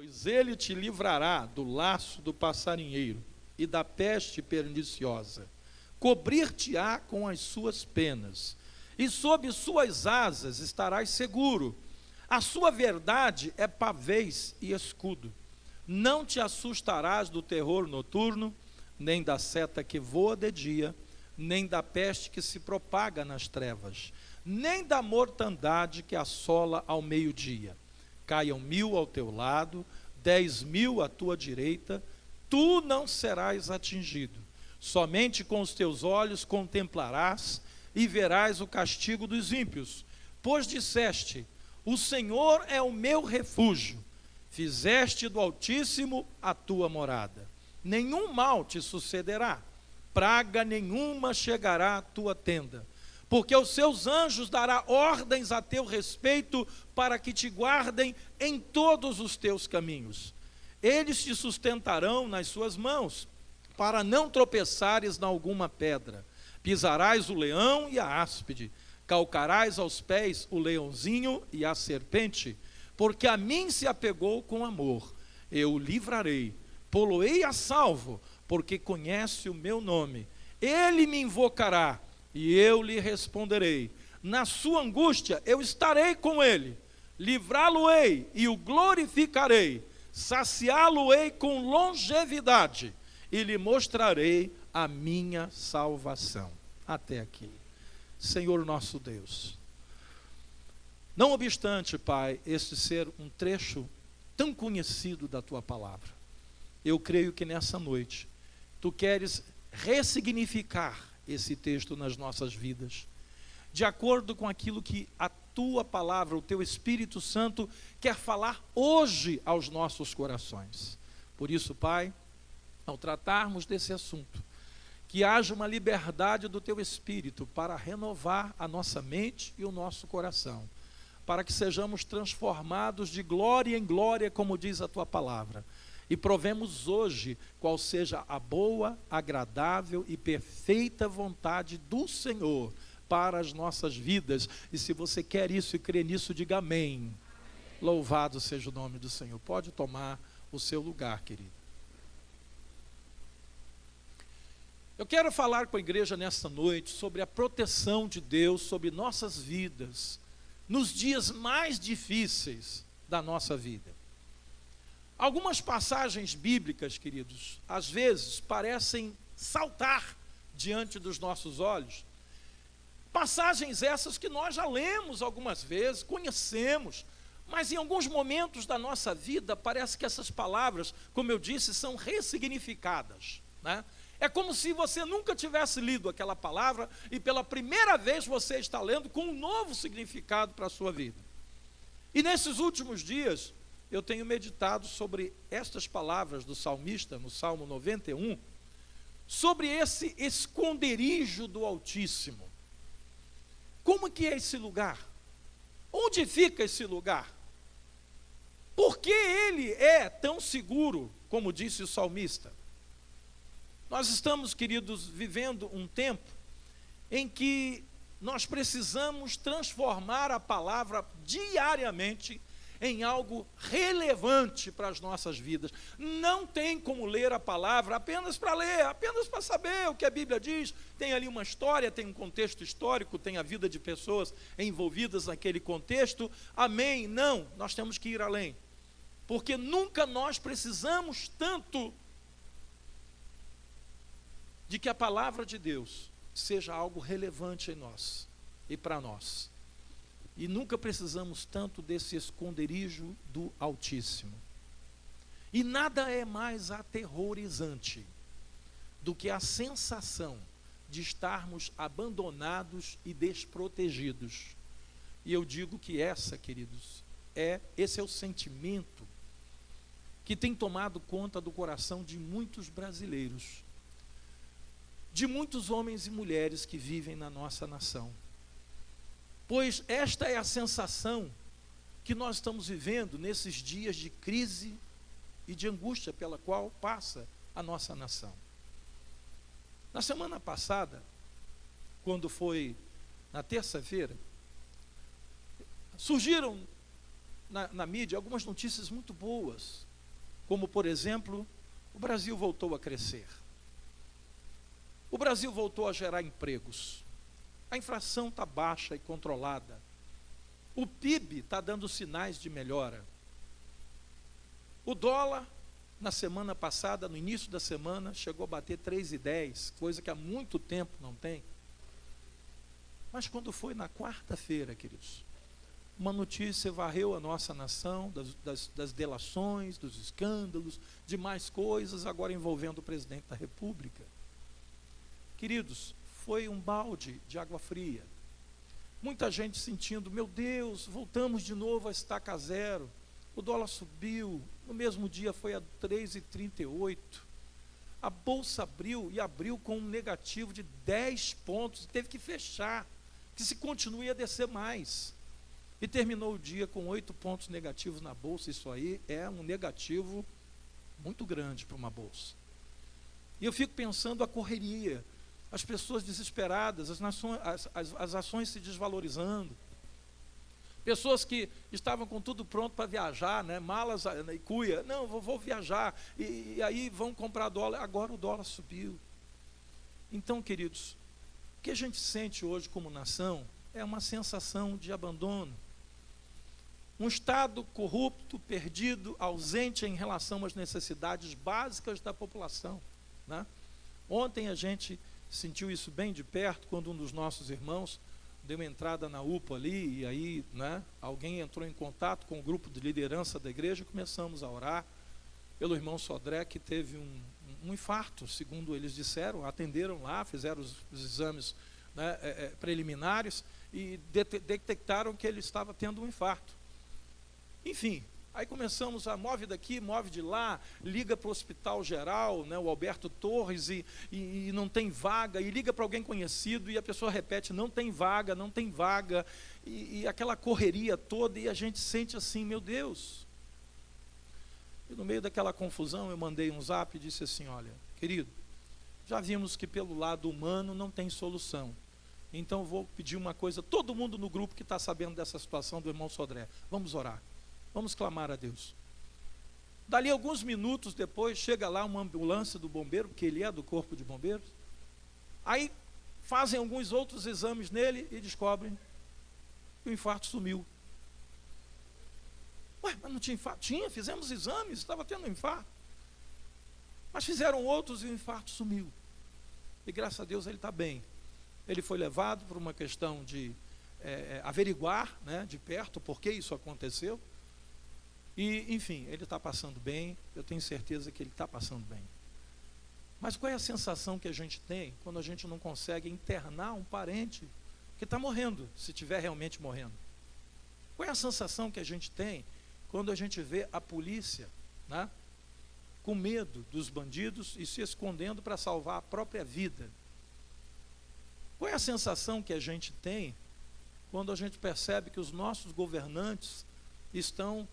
Pois ele te livrará do laço do passarinheiro e da peste perniciosa. Cobrir-te-á com as suas penas, e sob suas asas estarás seguro. A sua verdade é pavês e escudo. Não te assustarás do terror noturno, nem da seta que voa de dia, nem da peste que se propaga nas trevas, nem da mortandade que assola ao meio-dia. Caiam 1000 ao teu lado, 10.000 à tua direita, tu não serás atingido. Somente com os teus olhos contemplarás e verás o castigo dos ímpios. Pois disseste: o Senhor é o meu refúgio. Fizeste do Altíssimo a tua morada. Nenhum mal te sucederá, praga nenhuma chegará à tua tenda. Porque os seus anjos dará ordens a teu respeito, para que te guardem em todos os teus caminhos. Eles te sustentarão nas suas mãos, para não tropeçares em alguma pedra. Pisarás o leão e a áspide, calcarás aos pés o leãozinho e a serpente, porque a mim se apegou com amor. Eu o livrarei, pô-lo-ei a salvo, porque conhece o meu nome. Ele me invocará, e eu lhe responderei. Na sua angústia eu estarei com ele, livrá-lo-ei e o glorificarei, saciá-lo-ei com longevidade, e lhe mostrarei a minha salvação. Até aqui. Senhor nosso Deus, não obstante, Pai, este ser um trecho tão conhecido da Tua palavra, eu creio que nessa noite, Tu queres ressignificar esse texto nas nossas vidas, de acordo com aquilo que a Tua palavra, o Teu Espírito Santo, quer falar hoje aos nossos corações. Por isso, Pai, ao tratarmos desse assunto, que haja uma liberdade do Teu Espírito para renovar a nossa mente e o nosso coração, para que sejamos transformados de glória em glória, como diz a Tua palavra, e provemos hoje qual seja a boa, agradável e perfeita vontade do Senhor para as nossas vidas. E se você quer isso e crê nisso, diga amém. Louvado seja o nome do Senhor. Pode tomar o seu lugar, querido. Eu quero falar com a igreja nesta noite sobre a proteção de Deus sobre nossas vidas, nos dias mais difíceis da nossa vida. Algumas passagens bíblicas, queridos, às vezes parecem saltar diante dos nossos olhos. Passagens essas que nós já lemos algumas vezes, conhecemos, mas em alguns momentos da nossa vida parece que essas palavras, como eu disse, são ressignificadas, né? É como se você nunca tivesse lido aquela palavra e pela primeira vez você está lendo com um novo significado para a sua vida. E nesses últimos dias, eu tenho meditado sobre estas palavras do salmista, no Salmo 91, sobre esse esconderijo do Altíssimo. Como que é esse lugar? Onde fica esse lugar? Por que ele é tão seguro, como disse o salmista? Nós estamos, queridos, vivendo um tempo em que nós precisamos transformar a palavra diariamente em algo relevante para as nossas vidas. Não tem como ler a palavra apenas para ler, apenas para saber o que a Bíblia diz. Tem ali uma história, tem um contexto histórico, tem a vida de pessoas envolvidas naquele contexto. Amém? Não, nós temos que ir além. Porque nunca nós precisamos tanto de que a palavra de Deus seja algo relevante em nós e para nós. E nunca precisamos tanto desse esconderijo do Altíssimo. E nada é mais aterrorizante do que a sensação de estarmos abandonados e desprotegidos. E eu digo que queridos, esse é o sentimento que tem tomado conta do coração de muitos brasileiros, de muitos homens e mulheres que vivem na nossa nação. Pois esta é a sensação que nós estamos vivendo nesses dias de crise e de angústia pela qual passa a nossa nação. Na semana passada, quando foi na terça-feira, surgiram na mídia algumas notícias muito boas como, por exemplo, o Brasil voltou a crescer. O Brasil voltou a gerar empregos. A inflação está baixa e controlada. O PIB está dando sinais de melhora. O dólar, na semana passada, no início da semana, chegou a bater 3,10, coisa que há muito tempo não tem. Mas quando foi na quarta-feira, queridos, uma notícia varreu a nossa nação, das delações, dos escândalos, de mais coisas, agora envolvendo o presidente da República. Queridos, foi um balde de água fria. Muita gente sentindo, meu Deus, voltamos de novo a estaca zero. O dólar subiu, no mesmo dia foi a 3,38. A bolsa abriu com um negativo de 10 pontos, teve que fechar, que se continue ia descer mais. E terminou o dia com 8 pontos negativos na bolsa. Isso aí é um negativo muito grande para uma bolsa. E eu fico pensando a correria, as pessoas desesperadas, as ações se desvalorizando, pessoas que estavam com tudo pronto para viajar, né, malas e cuia, não, vou viajar, e aí vão comprar dólar, agora o dólar subiu. Então, queridos, o que a gente sente hoje como nação é uma sensação de abandono. Um Estado corrupto, perdido, ausente em relação às necessidades básicas da população, né? Ontem a gente sentiu isso bem de perto, quando um dos nossos irmãos deu uma entrada na UPA ali, e aí, né, alguém entrou em contato com o grupo de liderança da igreja, e começamos a orar pelo irmão Sodré, que teve um infarto, segundo eles disseram, atenderam lá, fizeram os exames, né, preliminares, e detectaram que ele estava tendo um infarto. Enfim, aí começamos a move daqui, move de lá, liga para o hospital geral, né, o Alberto Torres, e não tem vaga, e liga para alguém conhecido, e a pessoa repete, não tem vaga, não tem vaga, e aquela correria toda, e a gente sente assim, meu Deus. E no meio daquela confusão, eu mandei um zap e disse assim, olha, querido, já vimos que pelo lado humano não tem solução. Então vou pedir uma coisa, todo mundo no grupo que está sabendo dessa situação do irmão Sodré, vamos orar. Vamos clamar a Deus. Dali alguns minutos depois, chega lá uma ambulância do bombeiro, porque ele é do corpo de bombeiros. Aí fazem alguns outros exames nele e descobrem que o infarto sumiu. Ué, mas não tinha infarto? Tinha, fizemos exames, estava tendo um infarto. Mas fizeram outros e o infarto sumiu. E graças a Deus ele está bem. Ele foi levado por uma questão de averiguar, né, de perto por que isso aconteceu. E, enfim, ele está passando bem, eu tenho certeza que ele está passando bem. Mas qual é a sensação que a gente tem quando a gente não consegue internar um parente que está morrendo, se estiver realmente morrendo? Qual é a sensação que a gente tem quando a gente vê a polícia, né, com medo dos bandidos e se escondendo para salvar a própria vida? Qual é a sensação que a gente tem quando a gente percebe que os nossos governantes estão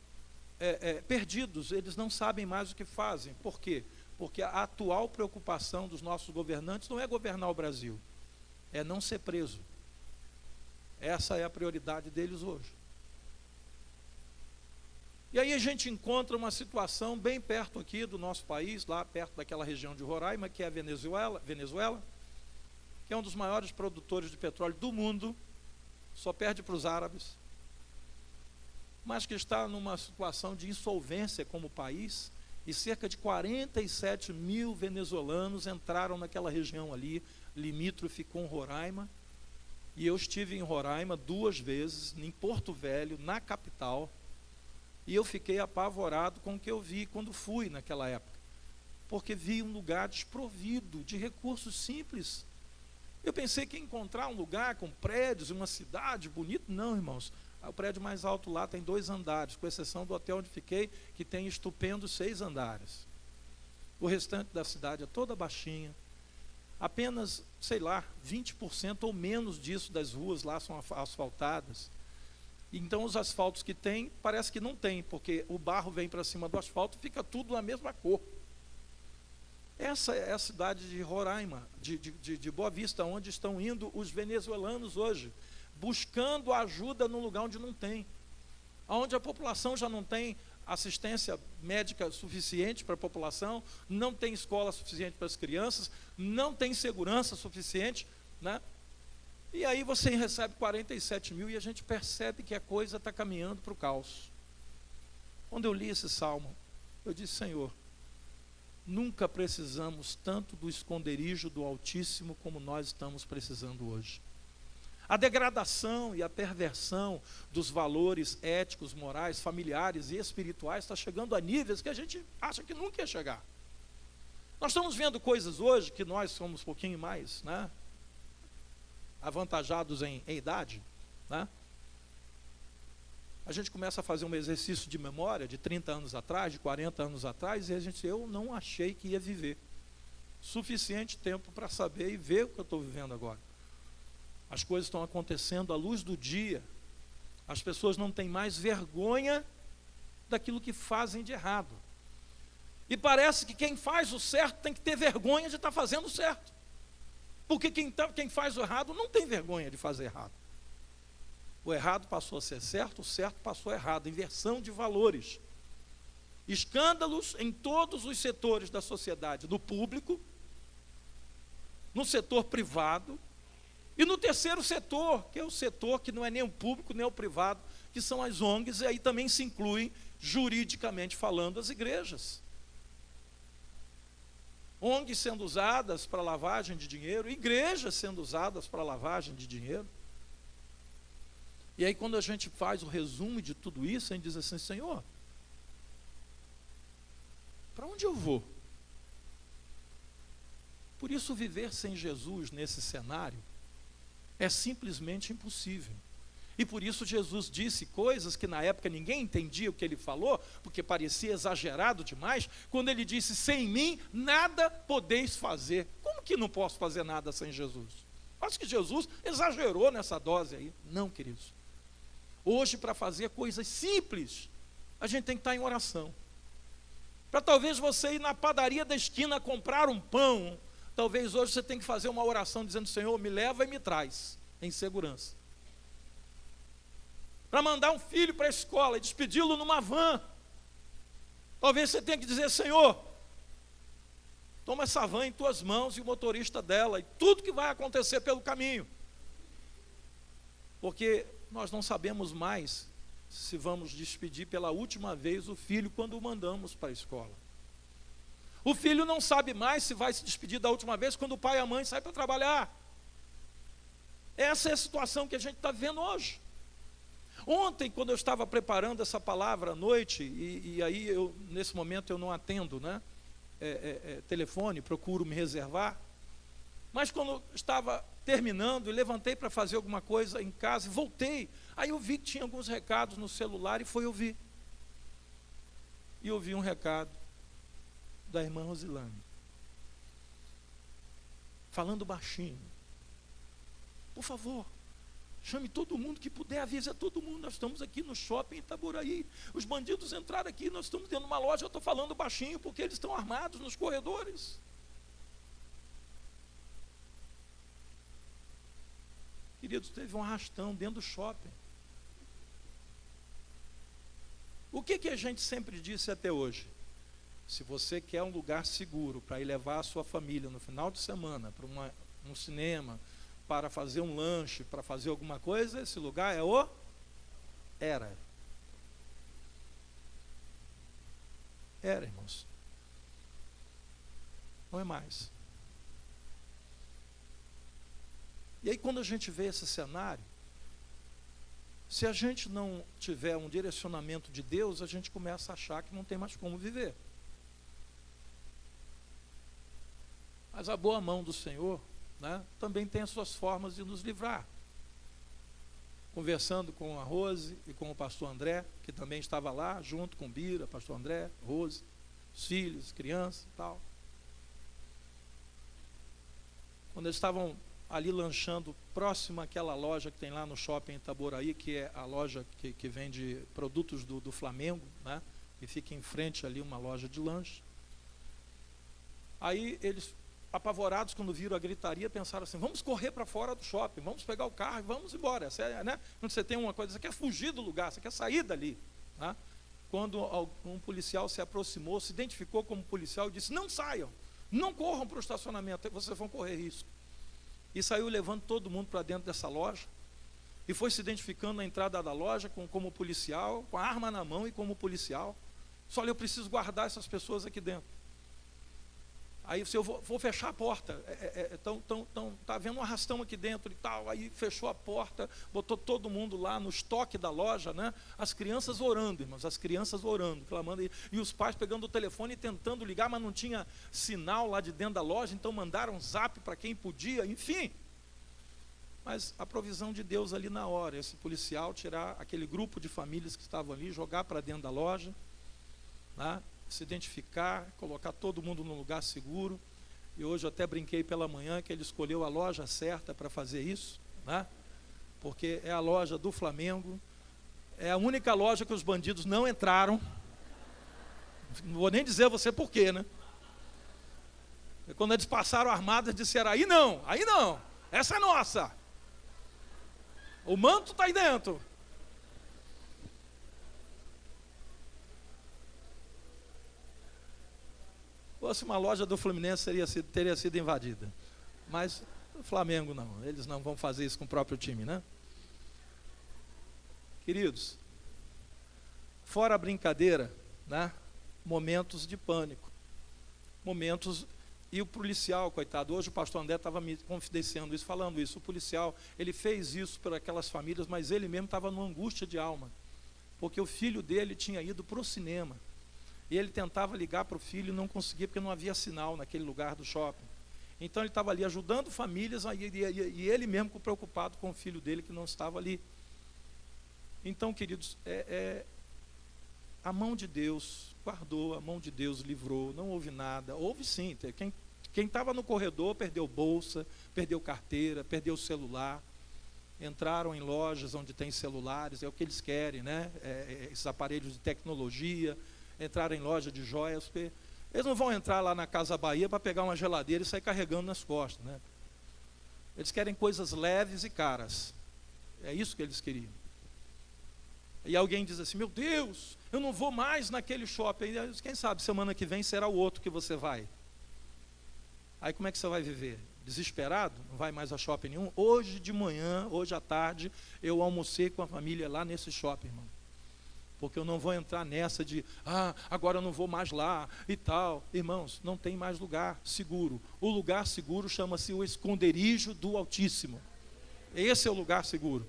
perdidos, eles não sabem mais o que fazem? Por quê? Porque a atual preocupação dos nossos governantes não é governar o Brasil, é não ser preso. Essa é a prioridade deles hoje. E aí a gente encontra uma situação bem perto aqui do nosso país, lá perto daquela região de Roraima, que é a Venezuela, que é um dos maiores produtores de petróleo do mundo, só perde para os árabes, mas que está numa situação de insolvência como país, e cerca de 47 mil venezuelanos entraram naquela região ali, limítrofe com Roraima, e eu estive em Roraima 2 vezes, em Porto Velho, na capital, e eu fiquei apavorado com o que eu vi quando fui naquela época, porque vi um lugar desprovido de recursos simples. Eu pensei que ia encontrar um lugar com prédios, uma cidade bonita. Não, irmãos, o prédio mais alto lá tem 2 andares, com exceção do hotel onde fiquei, que tem estupendos 6 andares. O restante da cidade é toda baixinha. Apenas, sei lá, 20% ou menos disso das ruas lá são asfaltadas. Então os asfaltos que tem, parece que não tem, porque o barro vem para cima do asfalto e fica tudo na mesma cor. Essa é a cidade de Roraima, de Boa Vista, onde estão indo os venezuelanos hoje, buscando ajuda num lugar onde não tem, onde a população já não tem assistência médica suficiente para a população, não tem escola suficiente para as crianças, não tem segurança suficiente, né? E aí você recebe 47 mil e a gente percebe que a coisa está caminhando para o caos. Quando eu li esse salmo, eu disse: Senhor, nunca precisamos tanto do esconderijo do Altíssimo como nós estamos precisando hoje. A degradação e a perversão dos valores éticos, morais, familiares e espirituais está chegando a níveis que a gente acha que nunca ia chegar. Nós estamos vendo coisas hoje que nós somos um pouquinho mais, né, avantajados em idade, né? A gente começa a fazer um exercício de memória de 30 anos atrás, de 40 anos atrás, e eu não achei que ia viver suficiente tempo para saber e ver o que eu estou vivendo agora. As coisas estão acontecendo à luz do dia, as pessoas não têm mais vergonha daquilo que fazem de errado, e parece que quem faz o certo tem que ter vergonha de estar fazendo o certo, porque quem faz o errado não tem vergonha de fazer errado. O errado passou a ser certo, o certo passou a errado, inversão de valores, escândalos em todos os setores da sociedade, no público, no setor privado, e no terceiro setor, que é o setor que não é nem o público, nem o privado, que são as ONGs, e aí também se incluem, juridicamente falando, as igrejas. ONGs sendo usadas para lavagem de dinheiro, igrejas sendo usadas para lavagem de dinheiro. E aí quando a gente faz o resumo de tudo isso, a gente diz assim: Senhor, para onde eu vou? Por isso viver sem Jesus nesse cenário é simplesmente impossível. E por isso Jesus disse coisas que na época ninguém entendia o que ele falou, porque parecia exagerado demais, quando ele disse: sem mim nada podeis fazer. Como que não posso fazer nada sem Jesus? Acho que Jesus exagerou nessa dose aí. Não, queridos. Hoje, para fazer coisas simples, a gente tem que estar em oração. Para talvez você ir na padaria da esquina comprar um pão, talvez hoje você tenha que fazer uma oração dizendo: Senhor, me leva e me traz em segurança. Para mandar um filho para a escola e despedi-lo numa van, talvez você tenha que dizer: Senhor, toma essa van em tuas mãos e o motorista dela, e tudo que vai acontecer pelo caminho. Porque nós não sabemos mais se vamos despedir pela última vez o filho quando o mandamos para a escola. O filho não sabe mais se vai se despedir da última vez quando o pai e a mãe saem para trabalhar. Essa é a situação que a gente está vendo hoje. Ontem, quando eu estava preparando essa palavra à noite, e aí nesse momento eu não atendo, né, telefone, procuro me reservar, mas quando estava terminando e levantei para fazer alguma coisa em casa e voltei, aí eu vi que tinha alguns recados no celular e fui ouvir. E ouvi um recado da irmã Rosilane, falando baixinho: por favor, chame todo mundo que puder, avise a todo mundo, nós estamos aqui no shopping Itaboraí, os bandidos entraram aqui, nós estamos dentro de uma loja, eu estou falando baixinho porque eles estão armados nos corredores. Queridos, teve um arrastão dentro do shopping. O que a gente sempre disse até hoje? Se você quer um lugar seguro para ir levar a sua família no final de semana para um cinema, para fazer um lanche, para fazer alguma coisa, esse lugar era, irmãos. Não é mais. E aí quando a gente vê esse cenário, se a gente não tiver um direcionamento de Deus, a gente começa a achar que não tem mais como viver. Mas a boa mão do Senhor, né, também tem as suas formas de nos livrar. Conversando com a Rose e com o pastor André, que também estava lá, junto com Bira, pastor André, Rose, os filhos, crianças e tal. Quando eles estavam ali lanchando próximo àquela loja que tem lá no shopping Itaboraí, que é a loja que vende produtos do Flamengo, né, e fica em frente ali uma loja de lanche. Aí eles, apavorados quando viram a gritaria, pensaram assim: vamos correr para fora do shopping, vamos pegar o carro e vamos embora. Né? Quando você tem uma coisa, você quer fugir do lugar, você quer sair dali, né? quando um policial se aproximou, se identificou como policial e disse: não saiam, não corram para o estacionamento, vocês vão correr risco. E saiu levando todo mundo para dentro dessa loja, e foi se identificando na entrada da loja como policial, com a arma na mão e como policial. Só eu preciso guardar essas pessoas aqui dentro. Aí eu vou fechar a porta, está havendo um arrastão aqui dentro e tal. Aí fechou a porta, botou todo mundo lá no estoque da loja, né? As crianças orando, irmãos, as crianças orando, clamando, e os pais pegando o telefone e tentando ligar, mas não tinha sinal lá de dentro da loja, então mandaram um zap para quem podia, enfim. Mas a provisão de Deus ali na hora, esse policial tirar aquele grupo de famílias que estavam ali, jogar para dentro da loja, né? Se identificar, colocar todo mundo no lugar seguro. E hoje eu até brinquei pela manhã que ele escolheu a loja certa para fazer isso, né? Porque é a loja do Flamengo, é a única loja que os bandidos não entraram. Não vou nem dizer a você por quê, né? E quando eles passaram armados, disseram: aí não, essa é nossa, o manto está aí dentro. Se fosse uma loja do Fluminense, teria sido invadida. Mas o Flamengo não, eles não vão fazer isso com o próprio time, né? Queridos, fora a brincadeira, né? Momentos de pânico, momentos, e o policial, coitado, hoje o pastor André estava me confidenciando isso, falando isso, o policial, ele fez isso para aquelas famílias, mas ele mesmo estava numa angústia de alma, porque o filho dele tinha ido para o cinema, e ele tentava ligar para o filho e não conseguia, porque não havia sinal naquele lugar do shopping. Então ele estava ali ajudando famílias, e ele mesmo preocupado com o filho dele que não estava ali. Então, queridos, a mão de Deus guardou, a mão de Deus livrou, não houve nada. Houve sim, quem estava no corredor perdeu bolsa, perdeu carteira, perdeu celular. Entraram em lojas onde tem celulares, é o que eles querem, né? Esses aparelhos de tecnologia. Entraram em loja de joias, porque eles não vão entrar lá na Casa Bahia para pegar uma geladeira e sair carregando nas costas, né? Eles querem coisas leves e caras. É isso que eles queriam. E alguém diz assim: meu Deus, eu não vou mais naquele shopping. Quem sabe semana que vem será o outro que você vai. Aí como é que você vai viver? Desesperado? Não vai mais a shopping nenhum? Hoje de manhã, hoje à tarde, eu almocei com a família lá nesse shopping, irmão. Porque eu não vou entrar nessa de, agora eu não vou mais lá e tal. Irmãos, não tem mais lugar seguro. O lugar seguro chama-se o esconderijo do Altíssimo. Esse é o lugar seguro.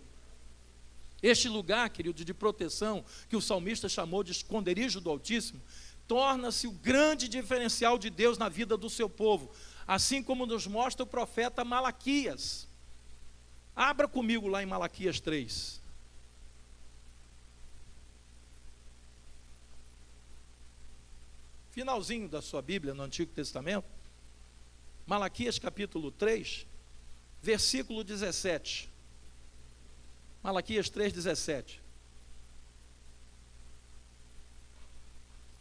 Este lugar, querido, de proteção, que o salmista chamou de esconderijo do Altíssimo, torna-se o grande diferencial de Deus na vida do seu povo, assim como nos mostra o profeta Malaquias. Abra comigo lá em Malaquias 3. Finalzinho da sua Bíblia, no Antigo Testamento, Malaquias capítulo 3, versículo 17. Malaquias 3,17.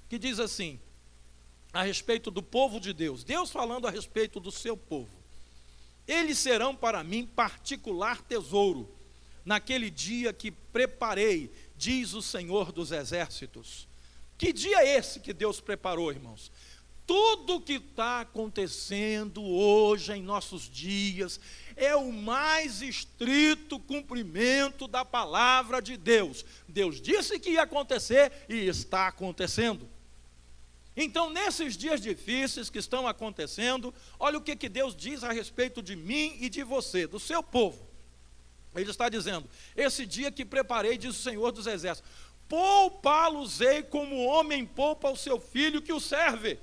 Que diz assim, a respeito do povo de Deus, Deus falando a respeito do seu povo: eles serão para mim particular tesouro, naquele dia que preparei, diz o Senhor dos Exércitos. Que dia é esse que Deus preparou, irmãos? Tudo que está acontecendo hoje em nossos dias é o mais estrito cumprimento da palavra de Deus. Deus disse que ia acontecer e está acontecendo. Então, nesses dias difíceis que estão acontecendo, olha o que Deus diz a respeito de mim e de você, do seu povo. Ele está dizendo: esse dia que preparei, diz o Senhor dos Exércitos, poupá-los-ei como o homem poupa o seu filho que o serve.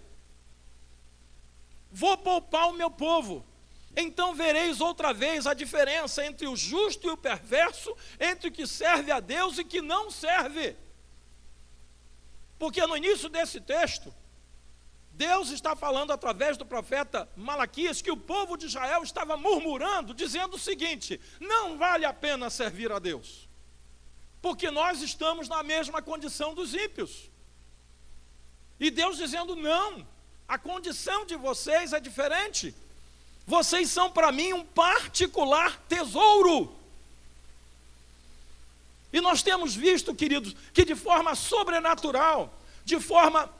Vou poupar o meu povo. Então vereis outra vez a diferença entre o justo e o perverso, entre o que serve a Deus e que não serve. Porque no início desse texto, Deus está falando através do profeta Malaquias que o povo de Israel estava murmurando, dizendo o seguinte: não vale a pena servir a Deus, porque nós estamos na mesma condição dos ímpios. E Deus dizendo: não, a condição de vocês é diferente. Vocês são para mim um particular tesouro. E nós temos visto, queridos, que de forma sobrenatural, de forma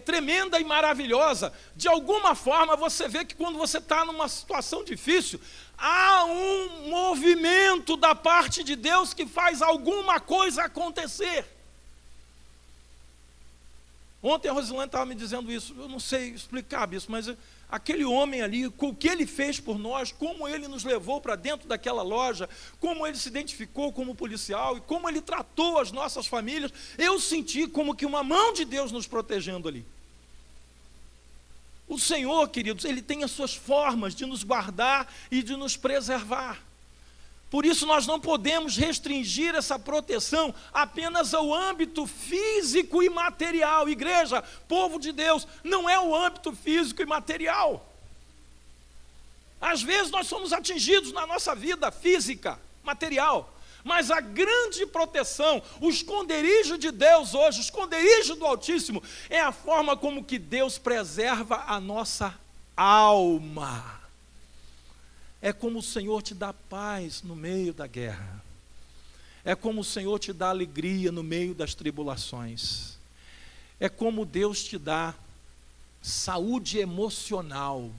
tremenda e maravilhosa, de alguma forma você vê que quando você está numa situação difícil, há um movimento da parte de Deus que faz alguma coisa acontecer. Ontem a Rosilane estava me dizendo isso, eu não sei explicar isso, mas aquele homem ali, o que ele fez por nós, como ele nos levou para dentro daquela loja, como ele se identificou como policial e como ele tratou as nossas famílias, eu senti como que uma mão de Deus nos protegendo ali. O Senhor, queridos, Ele tem as suas formas de nos guardar e de nos preservar. Por isso nós não podemos restringir essa proteção apenas ao âmbito físico e material. Igreja, povo de Deus, não é o âmbito físico e material. Às vezes nós somos atingidos na nossa vida física, material, mas a grande proteção, o esconderijo de Deus hoje, o esconderijo do Altíssimo, é a forma como que Deus preserva a nossa alma. É como o Senhor te dá paz no meio da guerra. É como o Senhor te dá alegria no meio das tribulações. É como Deus te dá saúde emocional,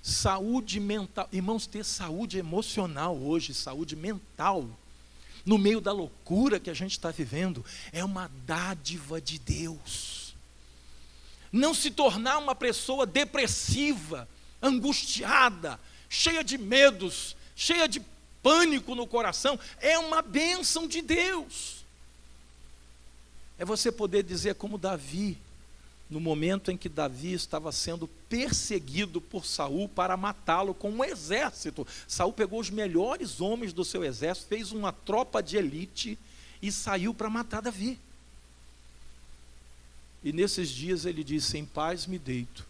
saúde mental. Irmãos, ter saúde emocional hoje, saúde mental, no meio da loucura que a gente está vivendo, é uma dádiva de Deus. Não se tornar uma pessoa depressiva, angustiada, cheia de medos, cheia de pânico no coração, é uma bênção de Deus. É você poder dizer como Davi, no momento em que Davi estava sendo perseguido por Saul para matá-lo com um exército. Saul pegou os melhores homens do seu exército, fez uma tropa de elite e saiu para matar Davi. E nesses dias ele disse: em paz me deito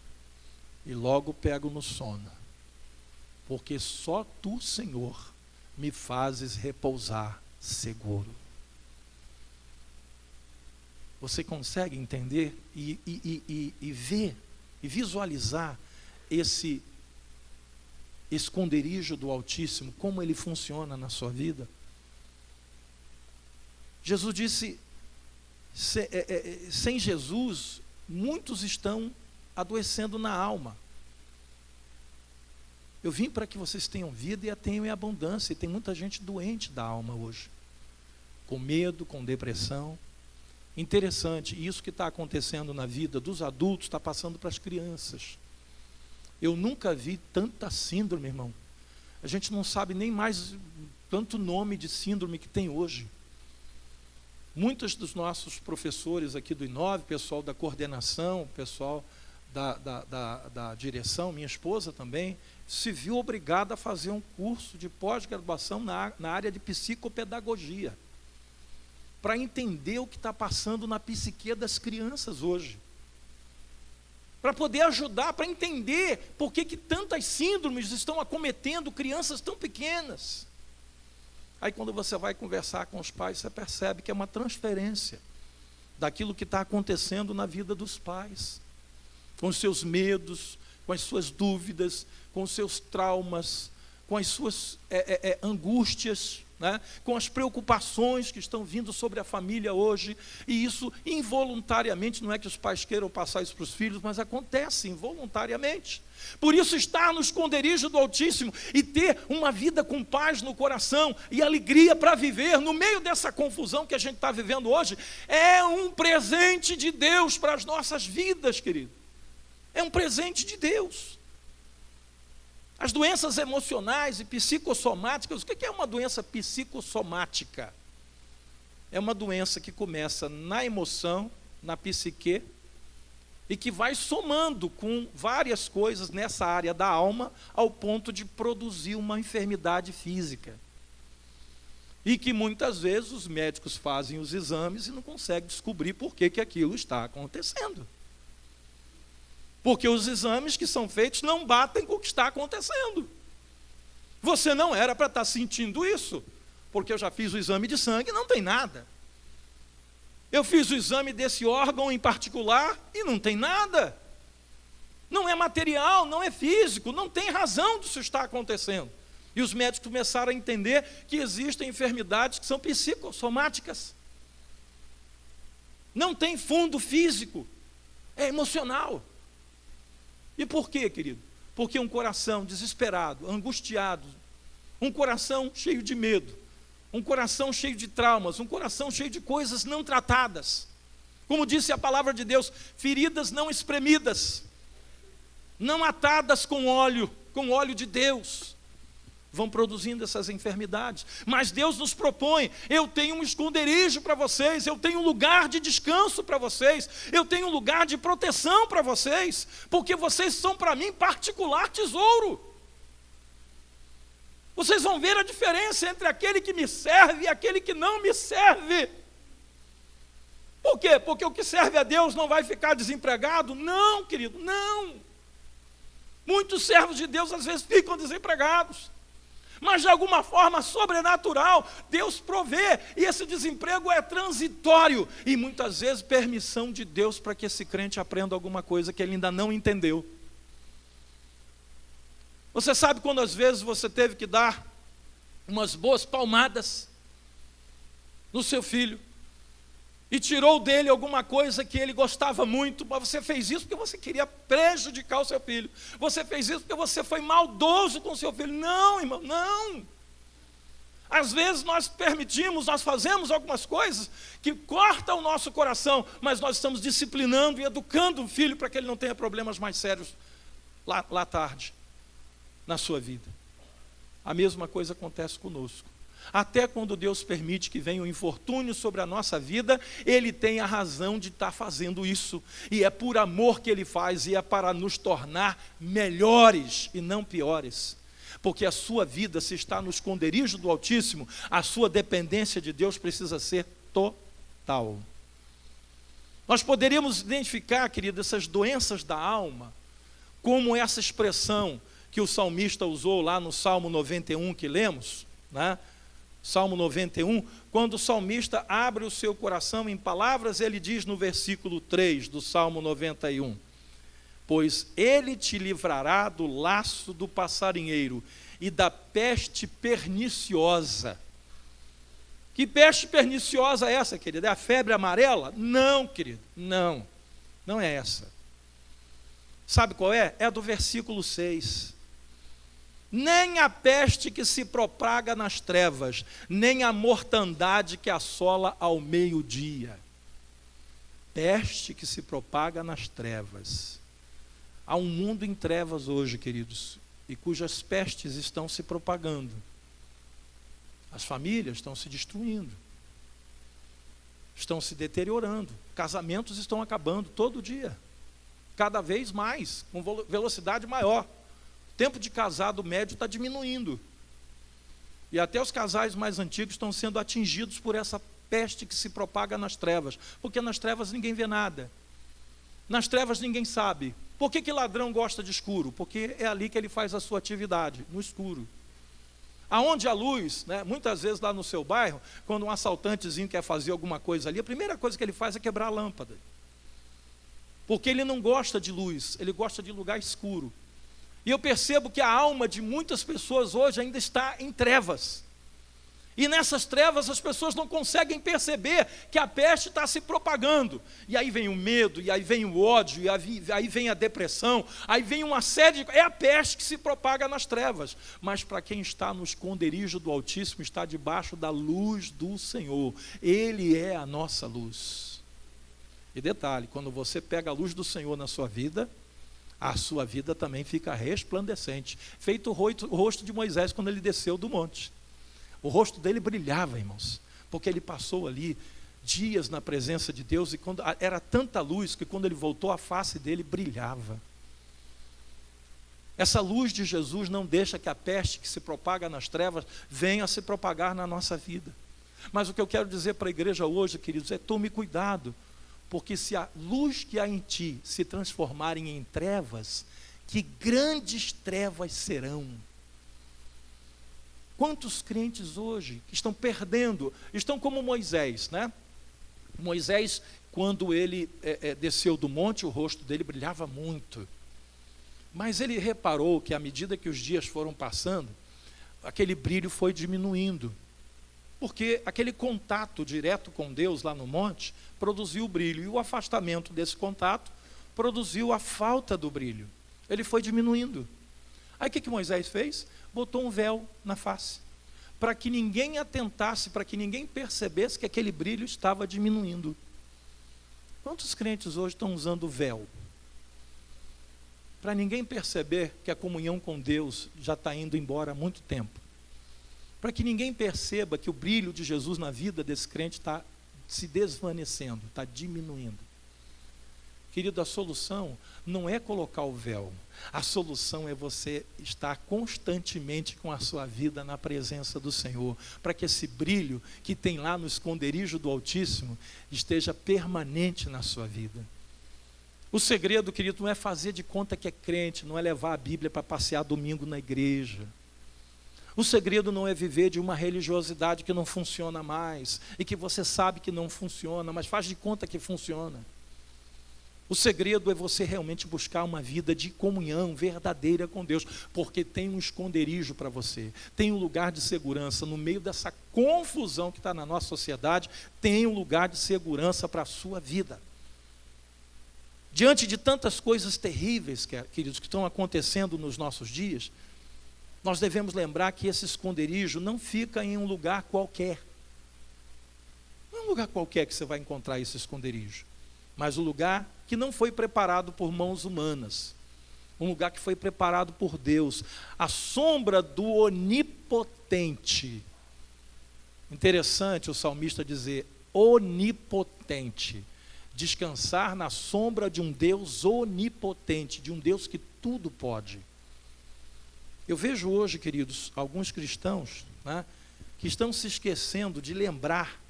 e logo pego no sono, porque só tu, Senhor, me fazes repousar seguro. Você consegue entender e ver e visualizar esse esconderijo do Altíssimo, como ele funciona na sua vida? Jesus disse, sem Jesus, muitos estão adoecendo na alma. Eu vim para que vocês tenham vida e a tenham em abundância. E tem muita gente doente da alma hoje, com medo, com depressão. Interessante, isso que está acontecendo na vida dos adultos está passando para as crianças. Eu nunca vi tanta síndrome, irmão. A gente não sabe nem mais tanto nome de síndrome que tem hoje. Muitos dos nossos professores aqui do I9, pessoal da coordenação, pessoal da direção, minha esposa também, se viu obrigada a fazer um curso de pós-graduação na área de psicopedagogia, para entender o que está passando na psique das crianças hoje, para poder ajudar, para entender por que tantas síndromes estão acometendo crianças tão pequenas. Aí quando você vai conversar com os pais, você percebe que é uma transferência daquilo que está acontecendo na vida dos pais, com os seus medos, com as suas dúvidas, com os seus traumas, com as suas angústias, né? Com as preocupações que estão vindo sobre a família hoje. E isso involuntariamente, não é que os pais queiram passar isso para os filhos, mas acontece involuntariamente. Por isso, estar no esconderijo do Altíssimo e ter uma vida com paz no coração e alegria para viver no meio dessa confusão que a gente está vivendo hoje, é um presente de Deus para as nossas vidas, querido. É um presente de Deus. As doenças emocionais e psicossomáticas, o que é uma doença psicossomática? É uma doença que começa na emoção, na psique, e que vai somando com várias coisas nessa área da alma, ao ponto de produzir uma enfermidade física. E que muitas vezes os médicos fazem os exames e não conseguem descobrir por que aquilo está acontecendo. Porque os exames que são feitos não batem com o que está acontecendo. Você não era para estar sentindo isso, porque eu já fiz o exame de sangue e não tem nada. Eu fiz o exame desse órgão em particular e não tem nada. Não é material, não é físico, não tem razão disso estar acontecendo. E os médicos começaram a entender que existem enfermidades que são psicossomáticas. Não tem fundo físico, é emocional. E por quê, querido? Porque um coração desesperado, angustiado, um coração cheio de medo, um coração cheio de traumas, um coração cheio de coisas não tratadas. Como disse a palavra de Deus, feridas não espremidas, não atadas com óleo de Deus, vão produzindo essas enfermidades. Mas Deus nos propõe: eu tenho um esconderijo para vocês, eu tenho um lugar de descanso para vocês, eu tenho um lugar de proteção para vocês, porque vocês são para mim particular tesouro. Vocês vão ver a diferença entre aquele que me serve e aquele que não me serve. Por quê? Porque o que serve a Deus não vai ficar desempregado? Não, querido, não. Muitos servos de Deus às vezes ficam desempregados, mas de alguma forma sobrenatural, Deus provê, e esse desemprego é transitório, e muitas vezes permissão de Deus para que esse crente aprenda alguma coisa que ele ainda não entendeu. Você sabe quando às vezes você teve que dar umas boas palmadas no seu filho, e tirou dele alguma coisa que ele gostava muito, mas você fez isso porque você queria prejudicar o seu filho, você fez isso porque você foi maldoso com o seu filho. Não, irmão, não. Às vezes nós nós fazemos algumas coisas que cortam o nosso coração, mas nós estamos disciplinando e educando o filho para que ele não tenha problemas mais sérios lá tarde, na sua vida. A mesma coisa acontece conosco. Até quando Deus permite que venha um infortúnio sobre a nossa vida, Ele tem a razão de estar fazendo isso, e é por amor que Ele faz, e é para nos tornar melhores e não piores, porque a sua vida, se está no esconderijo do Altíssimo, a sua dependência de Deus precisa ser total. Nós poderíamos identificar, querido, essas doenças da alma, como essa expressão que o salmista usou lá no Salmo 91 que lemos, né? Salmo 91, quando o salmista abre o seu coração em palavras, ele diz no versículo 3 do Salmo 91, pois ele te livrará do laço do passarinheiro e da peste perniciosa. Que peste perniciosa é essa, querido? É a febre amarela? Não, querido, não é essa. Sabe qual é? É do versículo 6. Nem a peste que se propaga nas trevas, nem a mortandade que assola ao meio-dia. Peste que se propaga nas trevas. Há um mundo em trevas hoje, queridos, e cujas pestes estão se propagando. As famílias estão se destruindo, estão se deteriorando, casamentos estão acabando todo dia, cada vez mais, com velocidade maior. O tempo de casado médio está diminuindo. E até os casais mais antigos estão sendo atingidos por essa peste que se propaga nas trevas. Porque nas trevas ninguém vê nada. Nas trevas ninguém sabe. Por que ladrão gosta de escuro? Porque é ali que ele faz a sua atividade, no escuro. Aonde a luz, né, muitas vezes lá no seu bairro, quando um assaltantezinho quer fazer alguma coisa ali, a primeira coisa que ele faz é quebrar a lâmpada. Porque ele não gosta de luz, ele gosta de lugar escuro. E eu percebo que a alma de muitas pessoas hoje ainda está em trevas. E nessas trevas as pessoas não conseguem perceber que a peste está se propagando. E aí vem o medo, e aí vem o ódio, e aí vem a depressão, aí vem uma série de... É a peste que se propaga nas trevas. Mas para quem está no esconderijo do Altíssimo, está debaixo da luz do Senhor. Ele é a nossa luz. E detalhe, quando você pega a luz do Senhor na sua vida, a sua vida também fica resplandecente, feito o rosto de Moisés quando ele desceu do monte. O rosto dele brilhava, irmãos, porque ele passou ali dias na presença de Deus, e quando era tanta luz que quando ele voltou a face dele brilhava. Essa luz de Jesus não deixa que a peste que se propaga nas trevas venha a se propagar na nossa vida. Mas o que eu quero dizer para a igreja hoje, queridos, é: tome cuidado, porque se a luz que há em ti se transformarem em trevas, que grandes trevas serão. Quantos crentes hoje estão perdendo, estão como Moisés, né? Moisés, quando ele desceu do monte, o rosto dele brilhava muito. Mas ele reparou que à medida que os dias foram passando, aquele brilho foi diminuindo. Porque aquele contato direto com Deus lá no monte produziu o brilho. E o afastamento desse contato produziu a falta do brilho. Ele foi diminuindo. Aí o que Moisés fez? Botou um véu na face. Para que ninguém atentasse, para que ninguém percebesse que aquele brilho estava diminuindo. Quantos crentes hoje estão usando o véu? Para ninguém perceber que a comunhão com Deus já está indo embora há muito tempo. Para que ninguém perceba que o brilho de Jesus na vida desse crente está se desvanecendo, está diminuindo. Querido, a solução não é colocar o véu. A solução é você estar constantemente com a sua vida na presença do Senhor, para que esse brilho que tem lá no esconderijo do Altíssimo esteja permanente na sua vida. O segredo, querido, não é fazer de conta que é crente, não é levar a Bíblia para passear domingo na igreja. O segredo não é viver de uma religiosidade que não funciona mais, e que você sabe que não funciona, mas faz de conta que funciona. O segredo é você realmente buscar uma vida de comunhão verdadeira com Deus, porque tem um esconderijo para você, tem um lugar de segurança. No meio dessa confusão que está na nossa sociedade, tem um lugar de segurança para a sua vida. Diante de tantas coisas terríveis, queridos, que estão acontecendo nos nossos dias, nós devemos lembrar que esse esconderijo não fica em um lugar qualquer. Não é um lugar qualquer que você vai encontrar esse esconderijo, mas um lugar que não foi preparado por mãos humanas, um lugar que foi preparado por Deus, a sombra do onipotente. Interessante o salmista dizer onipotente, descansar na sombra de um Deus onipotente, de um Deus que tudo pode. Eu vejo hoje, queridos, alguns cristãos, né, que estão se esquecendo de lembrar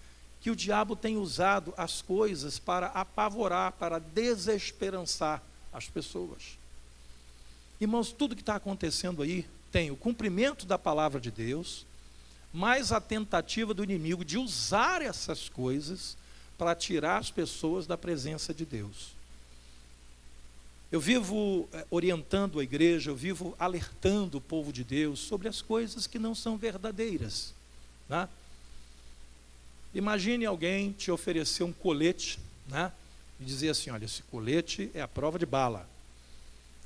que o diabo tem usado as coisas para apavorar, para desesperançar as pessoas. Irmãos, tudo que está acontecendo aí tem o cumprimento da palavra de Deus, mais a tentativa do inimigo de usar essas coisas para tirar as pessoas da presença de Deus. Eu vivo orientando a igreja, eu vivo alertando o povo de Deus sobre as coisas que não são verdadeiras, né? Imagine alguém te oferecer um colete, né, e dizer assim: olha, esse colete é a prova de bala.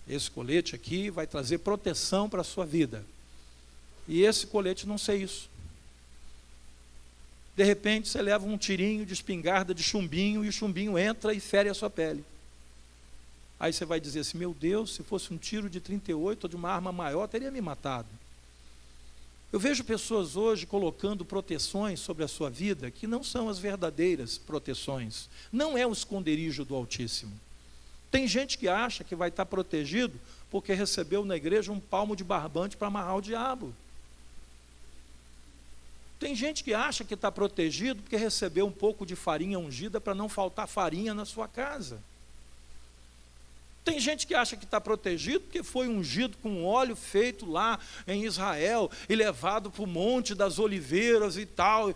Esse colete aqui vai trazer proteção para a sua vida. E esse colete não sei isso. De repente você leva um tirinho de espingarda de chumbinho e o chumbinho entra e fere a sua pele. Aí você vai dizer assim: meu Deus, se fosse um tiro de 38 ou de uma arma maior, teria me matado. Eu vejo pessoas hoje colocando proteções sobre a sua vida que não são as verdadeiras proteções. Não é o esconderijo do Altíssimo. Tem gente que acha que vai estar protegido porque recebeu na igreja um palmo de barbante para amarrar o diabo. Tem gente que acha que está protegido porque recebeu um pouco de farinha ungida para não faltar farinha na sua casa. Tem gente que acha que está protegido porque foi ungido com óleo feito lá em Israel e levado para o Monte das Oliveiras e tal.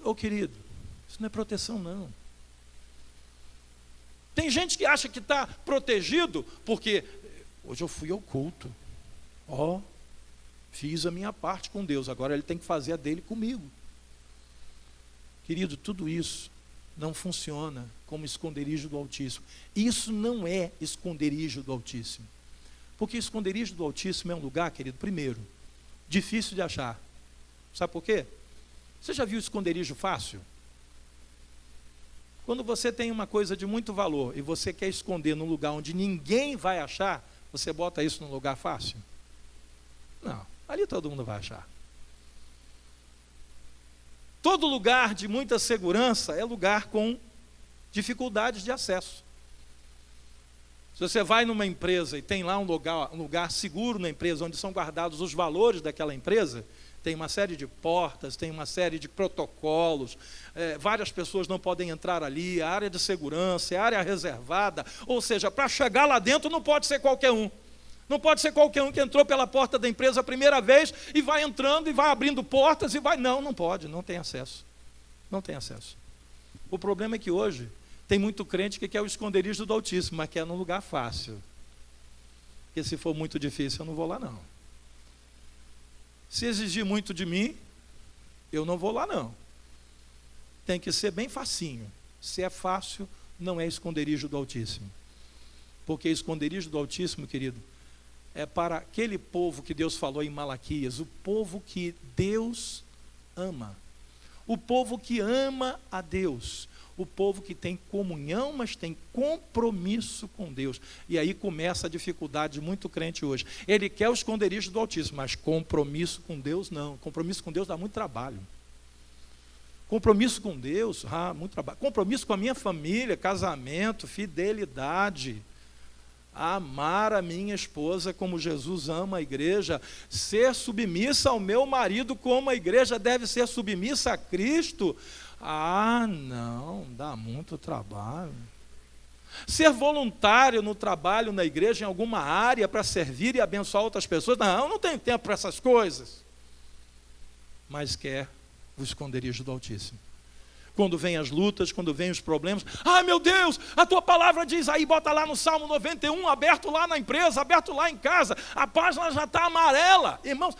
Ô querido, isso não é proteção não. Tem gente que acha que está protegido porque hoje eu fui ao culto. Fiz a minha parte com Deus, agora ele tem que fazer a dele comigo. Querido, tudo isso não funciona como esconderijo do Altíssimo. Isso não é esconderijo do Altíssimo. Porque esconderijo do Altíssimo é um lugar, querido, primeiro, difícil de achar. Sabe por quê? Você já viu esconderijo fácil? Quando você tem uma coisa de muito valor e você quer esconder num lugar onde ninguém vai achar, você bota isso num lugar fácil? Não, ali todo mundo vai achar. Todo lugar de muita segurança é lugar com dificuldades de acesso. Se você vai numa empresa e tem lá um lugar seguro na empresa, onde são guardados os valores daquela empresa, tem uma série de portas, tem uma série de protocolos, várias pessoas não podem entrar ali, a área de segurança, é área reservada, ou seja, para chegar lá dentro não pode ser qualquer um. Não pode ser qualquer um que entrou pela porta da empresa a primeira vez e vai entrando e vai abrindo portas e vai... Não pode, não tem acesso. Não tem acesso. O problema é que hoje tem muito crente que quer o esconderijo do Altíssimo, mas quer num lugar fácil. Porque se for muito difícil, eu não vou lá não. Se exigir muito de mim, eu não vou lá não. Tem que ser bem facinho. Se é fácil, não é esconderijo do Altíssimo. Porque esconderijo do Altíssimo, querido, é para aquele povo que Deus falou em Malaquias, o povo que Deus ama. O povo que ama a Deus. O povo que tem comunhão, mas tem compromisso com Deus. E aí começa a dificuldade de muito crente hoje. Ele quer o esconderijo do Altíssimo, mas compromisso com Deus não. Compromisso com Deus dá muito trabalho. Compromisso com Deus, muito trabalho. Compromisso com a minha família, casamento, fidelidade. Amar a minha esposa como Jesus ama a igreja, ser submissa ao meu marido como a igreja deve ser submissa a Cristo. Não, dá muito trabalho. Ser voluntário no trabalho na igreja, em alguma área, para servir e abençoar outras pessoas, não tenho tempo para essas coisas. Mas quer o esconderijo do Altíssimo. Quando vem as lutas, quando vem os problemas, meu Deus, a tua palavra diz aí, bota lá no Salmo 91, aberto lá na empresa, aberto lá em casa, a página já está amarela. Irmãos,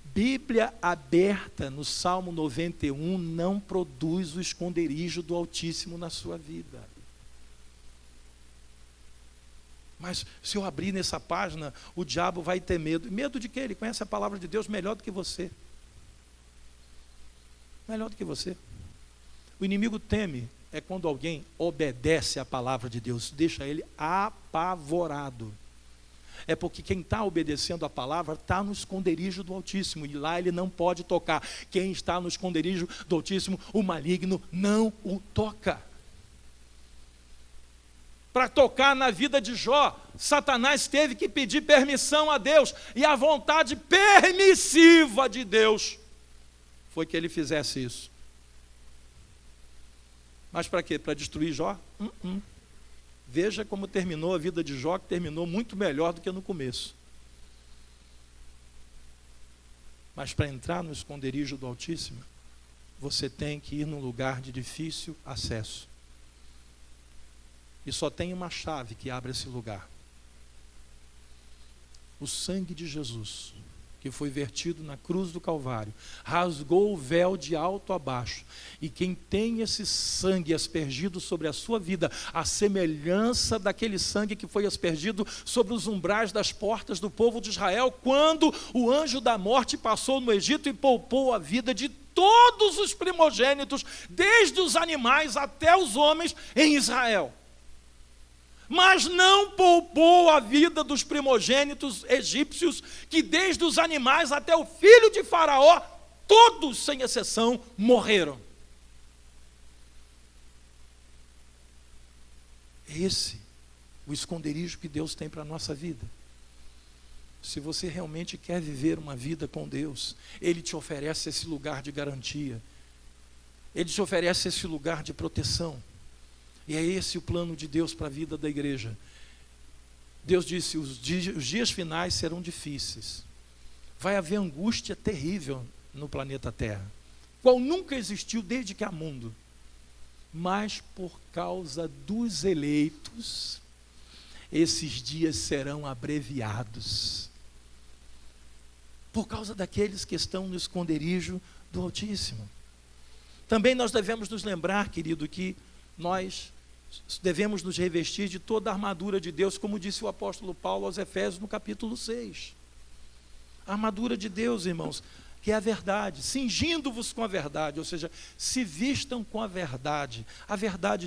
Bíblia aberta no Salmo 91 não produz o esconderijo do Altíssimo na sua vida. Mas se eu abrir nessa página, o diabo vai ter medo. Medo de quê? Ele conhece a palavra de Deus melhor do que você. Melhor do que você. O inimigo teme é quando alguém obedece à palavra de Deus, deixa ele apavorado. É porque quem está obedecendo a palavra está no esconderijo do Altíssimo, e lá ele não pode tocar. Quem está no esconderijo do Altíssimo, o maligno não o toca. Para tocar na vida de Jó, Satanás teve que pedir permissão a Deus, e a vontade permissiva de Deus foi que ele fizesse isso. Mas para quê? Para destruir Jó? Veja como terminou a vida de Jó, que terminou muito melhor do que no começo. Mas para entrar no esconderijo do Altíssimo, você tem que ir num lugar de difícil acesso. E só tem uma chave que abre esse lugar. O sangue de Jesus, que foi vertido na cruz do Calvário, rasgou o véu de alto a baixo, e quem tem esse sangue aspergido sobre a sua vida, a semelhança daquele sangue que foi aspergido sobre os umbrais das portas do povo de Israel, quando o anjo da morte passou no Egito e poupou a vida de todos os primogênitos, desde os animais até os homens em Israel. Mas não poupou a vida dos primogênitos egípcios, que desde os animais até o filho de Faraó, todos sem exceção morreram. Esse, o esconderijo que Deus tem para a nossa vida. Se você realmente quer viver uma vida com Deus, Ele te oferece esse lugar de garantia, Ele te oferece esse lugar de proteção. E é esse o plano de Deus para a vida da igreja. Deus disse, os dias finais serão difíceis. Vai haver angústia terrível no planeta Terra, qual nunca existiu desde que há mundo. Mas por causa dos eleitos, esses dias serão abreviados. Por causa daqueles que estão no esconderijo do Altíssimo. Também nós devemos nos lembrar, querido, que nós devemos nos revestir de toda a armadura de Deus, como disse o apóstolo Paulo aos Efésios no capítulo 6. A armadura de Deus, irmãos, que é a verdade, cingindo-vos com a verdade, ou seja, se vistam com a verdade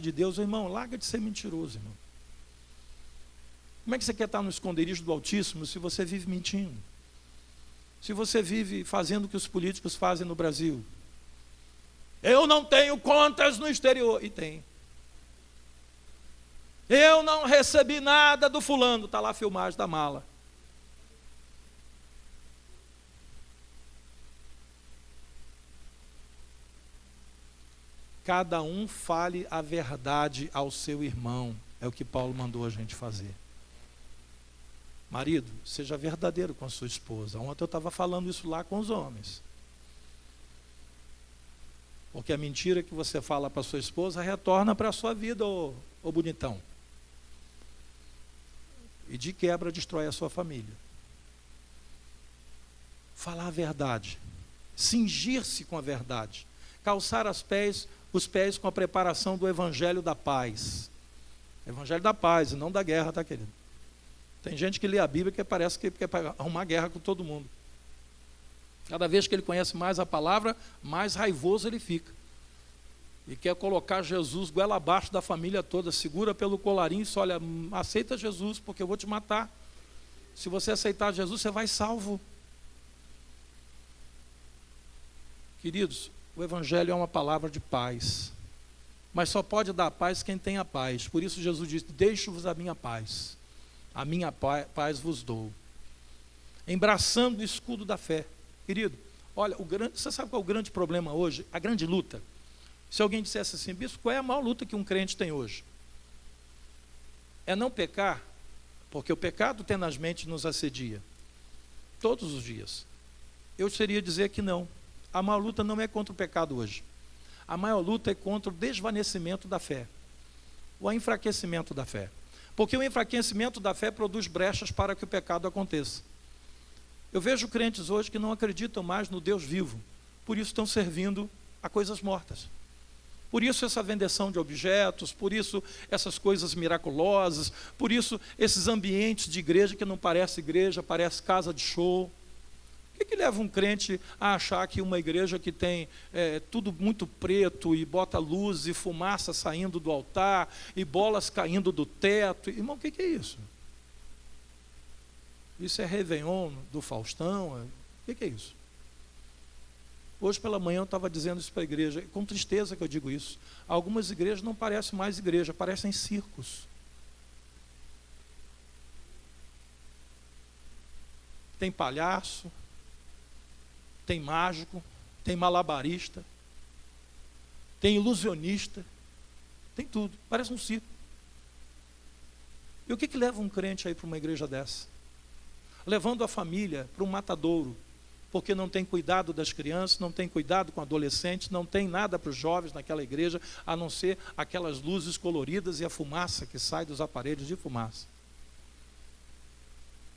de Deus. Irmão, larga de ser mentiroso, irmão. Como é que você quer estar no esconderijo do Altíssimo se você vive mentindo? Se você vive fazendo o que os políticos fazem no Brasil? Eu não tenho contas no exterior. E tem. Eu não recebi nada do fulano. Está lá a filmagem da mala. Cada um fale a verdade ao seu irmão. É o que Paulo mandou a gente fazer. Marido, seja verdadeiro com a sua esposa. Ontem eu estava falando isso lá com os homens. Porque a mentira que você fala para sua esposa retorna para a sua vida, ô bonitão. E de quebra destrói a sua família. falar a verdade, cingir-se com a verdade, calçar os pés com a preparação do evangelho da paz. Evangelho da paz e não da guerra, tá, querido? Tem gente que lê a Bíblia que parece que quer arrumar guerra com todo mundo. Cada vez que ele conhece mais a palavra, mais raivoso ele fica. E quer colocar Jesus goela abaixo da família toda, segura pelo colarinho e diz: olha, aceita Jesus, porque eu vou te matar. Se você aceitar Jesus, você vai salvo. Queridos, o Evangelho é uma palavra de paz. Mas só pode dar paz quem tem a paz. Por isso Jesus disse: deixo-vos a minha paz. A minha paz vos dou. Embraçando o escudo da fé. Querido, olha, você sabe qual é o grande problema hoje? A grande luta. Se alguém dissesse assim: bispo, qual é a maior luta que um crente tem hoje? É não pecar, porque o pecado tenazmente nos assedia, todos os dias. Eu seria dizer que não. A maior luta não é contra o pecado hoje. A maior luta é contra o desvanecimento da fé, o enfraquecimento da fé. Porque o enfraquecimento da fé produz brechas para que o pecado aconteça. Eu vejo crentes hoje que não acreditam mais no Deus vivo, por isso estão servindo a coisas mortas. Por isso essa vendeção de objetos, por isso essas coisas miraculosas, por isso esses ambientes de igreja que não parece igreja, parece casa de show. O que leva um crente a achar que uma igreja que tem tudo muito preto e bota luz e fumaça saindo do altar e bolas caindo do teto? Irmão, o que é isso? Isso é Réveillon do Faustão? O que é isso? Hoje pela manhã eu estava dizendo isso para a igreja, com tristeza que eu digo isso. Algumas igrejas não parecem mais igreja, parecem circos. Tem palhaço, tem mágico, tem malabarista, tem ilusionista, tem tudo, parece um circo. E o que leva um crente aí para uma igreja dessa? Levando a família para um matadouro, porque não tem cuidado das crianças, não tem cuidado com adolescentes, não tem nada para os jovens naquela igreja, a não ser aquelas luzes coloridas e a fumaça que sai dos aparelhos de fumaça.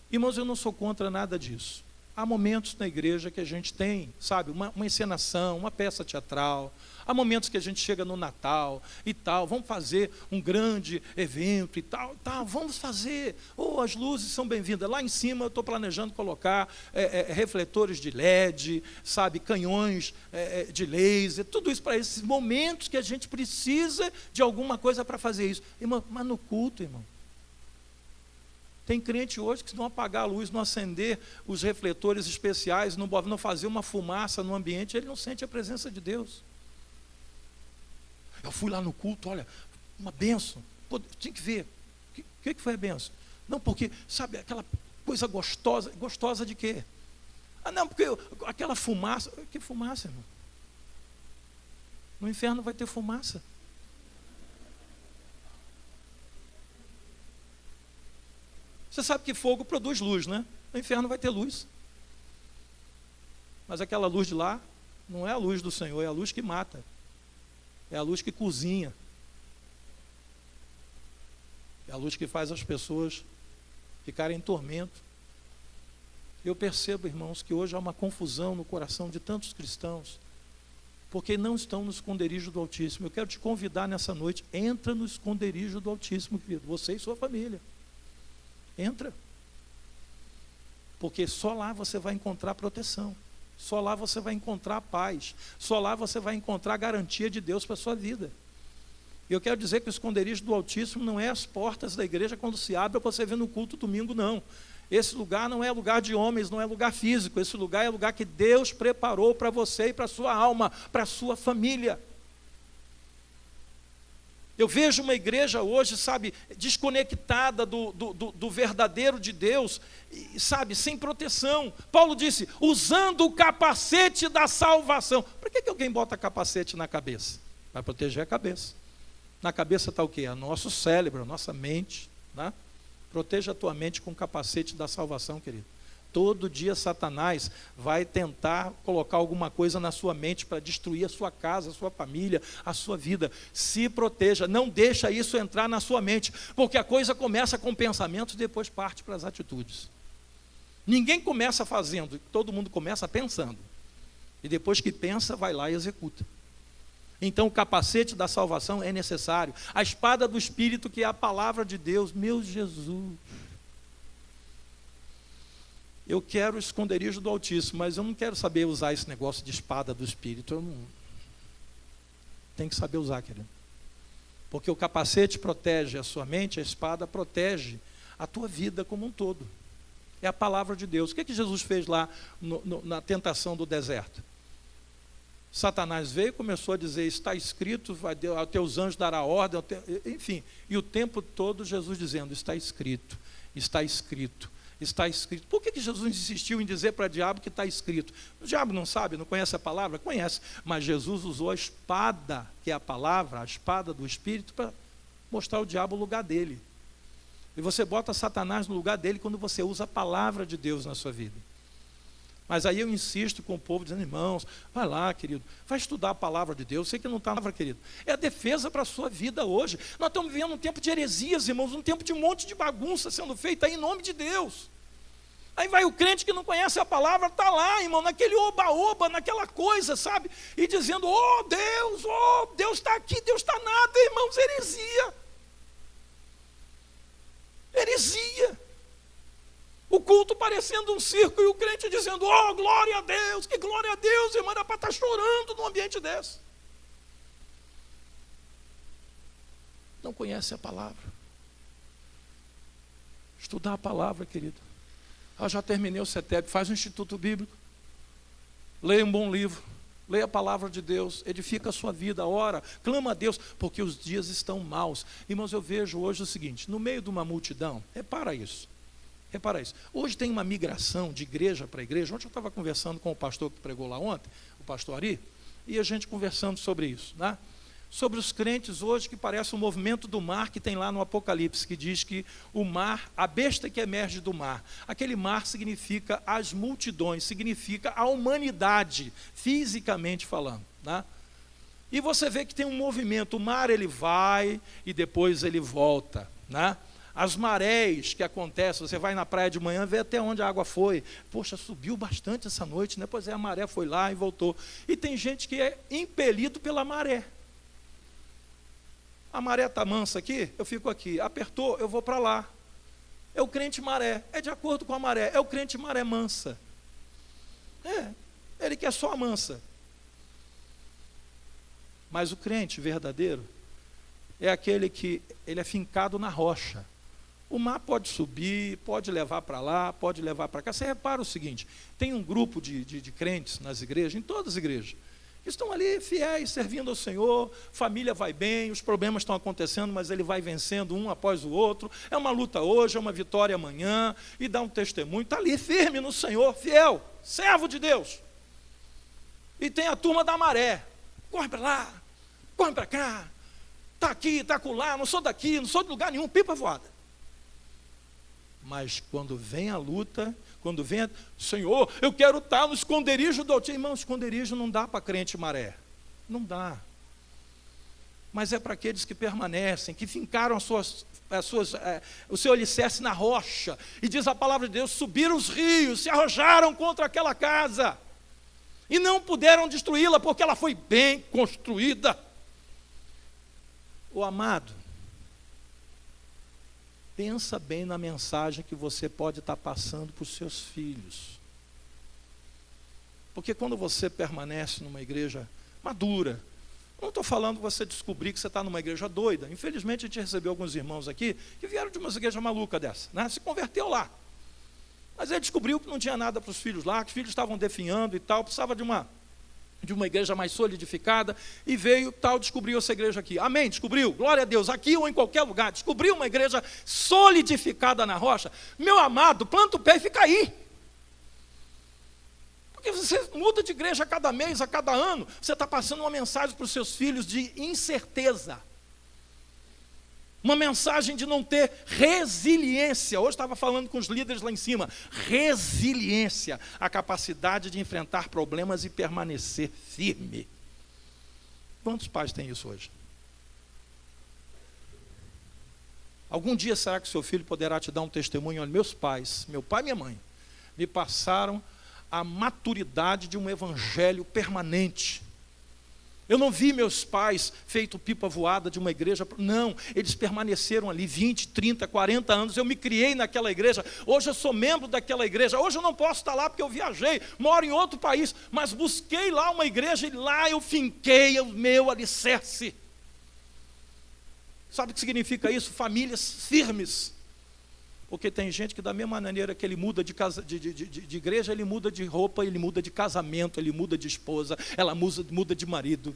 Irmãos, eu não sou contra nada disso. Há momentos na igreja que a gente tem, sabe, uma encenação, uma peça teatral. Há momentos que a gente chega no Natal e tal, vamos fazer um grande evento e tal, vamos fazer. As luzes são bem-vindas. Lá em cima eu estou planejando colocar refletores de LED, sabe, canhões de laser, tudo isso para esses momentos que a gente precisa de alguma coisa para fazer isso. Irmão, mas no culto, irmão, tem crente hoje que se não apagar a luz, não acender os refletores especiais, não fazer uma fumaça no ambiente, ele não sente a presença de Deus. Eu fui lá no culto, olha, uma bênção. Pô, tinha que ver. O que foi a bênção? Não, porque, sabe, aquela coisa gostosa. Gostosa de quê? Não, porque aquela fumaça. Que fumaça, irmão? No inferno vai ter fumaça. Você sabe que fogo produz luz, né? No inferno vai ter luz. Mas aquela luz de lá não é a luz do Senhor, é a luz que mata. É a luz que cozinha. É a luz que faz as pessoas ficarem em tormento. Eu percebo, irmãos, que hoje há uma confusão no coração de tantos cristãos, porque não estão no esconderijo do Altíssimo. Eu quero te convidar nessa noite, entra no esconderijo do Altíssimo, querido, você e sua família. Entra. Porque só lá você vai encontrar proteção. Só lá você vai encontrar paz. Só lá você vai encontrar a garantia de Deus para a sua vida. E eu quero dizer que o esconderijo do Altíssimo não é as portas da igreja quando se abre para você ver no culto domingo, não. Esse lugar não é lugar de homens, não é lugar físico. Esse lugar é lugar que Deus preparou para você e para a sua alma, para a sua família. Eu vejo uma igreja hoje, sabe, desconectada do verdadeiro de Deus, sabe, sem proteção. Paulo disse, usando o capacete da salvação. Por que alguém bota capacete na cabeça? Vai proteger a cabeça. Na cabeça está o quê? O nosso cérebro, a nossa mente, né? Proteja a tua mente com o capacete da salvação, querido. Todo dia Satanás vai tentar colocar alguma coisa na sua mente para destruir a sua casa, a sua família, a sua vida. Se proteja, não deixa isso entrar na sua mente, porque a coisa começa com pensamentos e depois parte para as atitudes. Ninguém começa fazendo, todo mundo começa pensando. E depois que pensa, vai lá e executa. Então o capacete da salvação é necessário. A espada do Espírito, que é a palavra de Deus. Meu Jesus. Eu quero o esconderijo do Altíssimo, mas eu não quero saber usar esse negócio de espada do Espírito. Eu não... Tem que saber usar, querido. Porque o capacete protege a sua mente, a espada protege a tua vida como um todo. É a palavra de Deus. O que Jesus fez lá na tentação do deserto? Satanás veio e começou a dizer, está escrito, aos teus anjos dará ordem, enfim. E o tempo todo Jesus dizendo, está escrito, está escrito, está escrito. Por que Jesus insistiu em dizer para o diabo que está escrito? O diabo não sabe, não conhece a palavra? Conhece. Mas Jesus usou a espada, que é a palavra, a espada do Espírito, para mostrar ao diabo o lugar dele. E você bota Satanás no lugar dele quando você usa a palavra de Deus na sua vida. Mas aí eu insisto com o povo, dizendo, irmãos, vai lá, querido, vai estudar a palavra de Deus. Sei que não está na palavra, querido. É a defesa para a sua vida hoje. Nós estamos vivendo um tempo de heresias, irmãos, um tempo de um monte de bagunça sendo feita aí em nome de Deus. Aí vai o crente que não conhece a palavra, está lá, irmão, naquele oba-oba, naquela coisa, sabe? E dizendo, oh Deus está aqui, Deus está nada, irmãos, heresia. Heresia. O culto parecendo um circo e o crente dizendo, oh, glória a Deus, que glória a Deus, irmão, era para estar chorando num ambiente desse. Não conhece a palavra. Estudar a palavra, querido. Eu já terminei o CETEB, faz um instituto bíblico, leia um bom livro, leia a palavra de Deus, edifica a sua vida, ora, clama a Deus, porque os dias estão maus. Irmãos, eu vejo hoje o seguinte, no meio de uma multidão, repara isso. Hoje tem uma migração de igreja para igreja. Ontem eu estava conversando com o pastor que pregou lá ontem, o pastor Ari, e a gente conversando sobre isso, né? Sobre os crentes hoje que parece um movimento do mar que tem lá no Apocalipse, que diz que o mar, a besta que emerge do mar, aquele mar significa as multidões, significa a humanidade, fisicamente falando, né? E você vê que tem um movimento, o mar ele vai e depois ele volta, né? As marés que acontecem, você vai na praia de manhã, vê até onde a água foi. Poxa, subiu bastante essa noite, né? Pois é, a maré foi lá e voltou. E tem gente que é impelido pela maré. A maré está mansa aqui, eu fico aqui. Apertou, eu vou para lá. É o crente maré, é de acordo com a maré. É o crente maré mansa. Ele quer só a mansa. Mas o crente verdadeiro é aquele que ele é fincado na rocha. O mar pode subir, pode levar para lá, pode levar para cá. Você repara o seguinte, tem um grupo de crentes nas igrejas, em todas as igrejas, que estão ali fiéis, servindo ao Senhor, família vai bem, os problemas estão acontecendo, mas ele vai vencendo um após o outro. É uma luta hoje, é uma vitória amanhã, e dá um testemunho, está ali firme no Senhor, fiel, servo de Deus. E tem a turma da maré, corre para lá, corre para cá, está aqui, está acolá, não sou daqui, não sou de lugar nenhum, pipa voada. Mas quando vem a luta, quando vem Senhor, eu quero estar no esconderijo do Altíssimo. Irmão, esconderijo não dá para crente maré. Não dá. Mas é para aqueles que permanecem, que fincaram o seu alicerce na rocha. E diz a palavra de Deus, subiram os rios, se arrojaram contra aquela casa. E não puderam destruí-la, porque ela foi bem construída. O amado, pensa bem na mensagem que você pode estar passando para os seus filhos. Porque quando você permanece numa igreja madura, não estou falando você descobrir que você está numa igreja doida. Infelizmente a gente recebeu alguns irmãos aqui que vieram de uma igreja maluca dessa, né? Se converteu lá. Mas ele descobriu que não tinha nada para os filhos lá, que os filhos estavam definhando e tal, precisava de uma igreja mais solidificada, e veio tal, descobriu essa igreja aqui. Amém, descobriu, glória a Deus, aqui ou em qualquer lugar, descobriu uma igreja solidificada na rocha. Meu amado, planta o pé e fica aí. Porque você muda de igreja a cada mês, a cada ano, você está passando uma mensagem para os seus filhos de incerteza. Uma mensagem de não ter resiliência. Hoje estava falando com os líderes lá em cima. Resiliência, a capacidade de enfrentar problemas e permanecer firme. Quantos pais têm isso hoje? Algum dia será que seu filho poderá te dar um testemunho? Olha, meus pais, meu pai e minha mãe, me passaram a maturidade de um evangelho permanente. Eu não vi meus pais feito pipa voada de uma igreja, não, eles permaneceram ali 20, 30, 40 anos, eu me criei naquela igreja, hoje eu sou membro daquela igreja, hoje eu não posso estar lá porque eu viajei, moro em outro país, mas busquei lá uma igreja e lá eu finquei o meu alicerce. Sabe o que significa isso? Famílias firmes. Porque tem gente que da mesma maneira que ele muda de igreja, ele muda de roupa, ele muda de casamento, ele muda de esposa, ela muda de marido.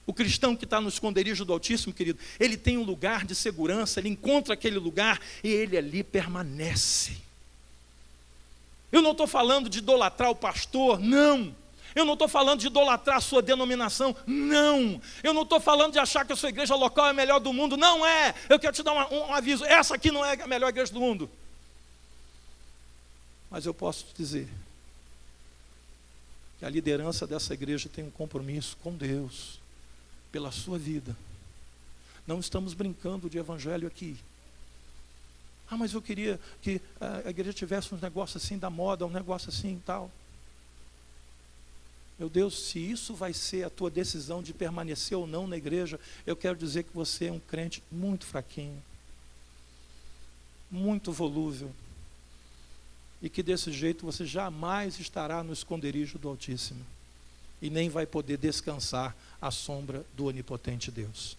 O cristão que está no esconderijo do Altíssimo, querido, ele tem um lugar de segurança, ele encontra aquele lugar e ele ali permanece. Eu não estou falando de idolatrar o pastor, não. Eu não estou falando de idolatrar a sua denominação, não. Eu não estou falando de achar que a sua igreja local é a melhor do mundo, não é. Eu quero te dar um aviso, essa aqui não é a melhor igreja do mundo. Mas eu posso te dizer que a liderança dessa igreja tem um compromisso com Deus, pela sua vida. Não estamos brincando de evangelho aqui. Ah, mas eu queria que a igreja tivesse um negócio assim da moda, um negócio assim e tal. Meu Deus, se isso vai ser a tua decisão de permanecer ou não na igreja, eu quero dizer que você é um crente muito fraquinho, muito volúvel, e que desse jeito você jamais estará no esconderijo do Altíssimo, e nem vai poder descansar à sombra do onipotente Deus.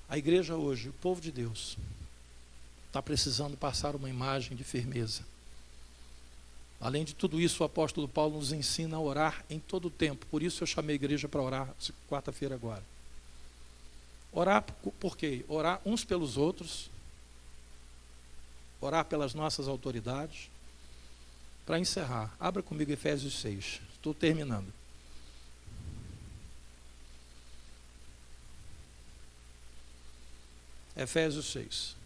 A igreja hoje, o povo de Deus, está precisando passar uma imagem de firmeza. Além de tudo isso, o apóstolo Paulo nos ensina a orar em todo o tempo. Por isso eu chamei a igreja para orar quarta-feira agora. Orar por quê? Orar uns pelos outros, orar pelas nossas autoridades. Para encerrar, abra comigo Efésios 6. Estou terminando. Efésios 6.